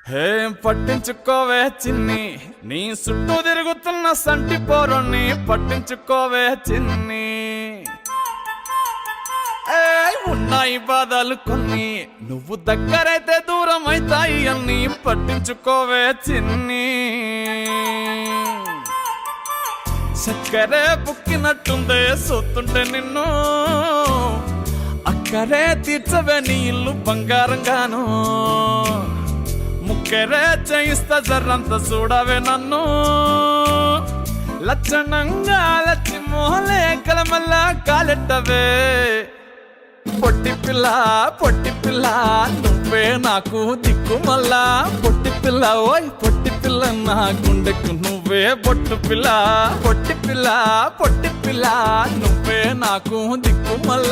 హే పట్టించుకోవే చిన్ని, నీ చుట్టూ తిరుగుతున్న సంటి పోరుని పట్టించుకోవే చిన్ని. ఉన్నాయి బాధలు కొన్ని, నువ్వు దగ్గరైతే దూరం అవుతాయి అన్ని పట్టించుకోవే చిన్ని. చక్కరే బుక్కినట్టుందే సొత్తుంటే నిన్ను, అక్కరే తీర్చవే నీ ఇల్లు బంగారంగాను. ముక్కరే చేయిస్తా జర్రంత చూడవే నన్ను, లక్షణంగా లచ్చి మోహలే కలమల్లా కాలెట్టవే. పొట్టి పిల్ల నువ్వే నాకు దిక్కు మల్లా. పొట్టి పిల్ల ఓయ్ పొట్టి పిల్ల నా గుండెకు నువ్వే బొట్టు పిల్ల. పొట్టి పిల్ల నువ్వే నాకు దిక్కు మల్లా.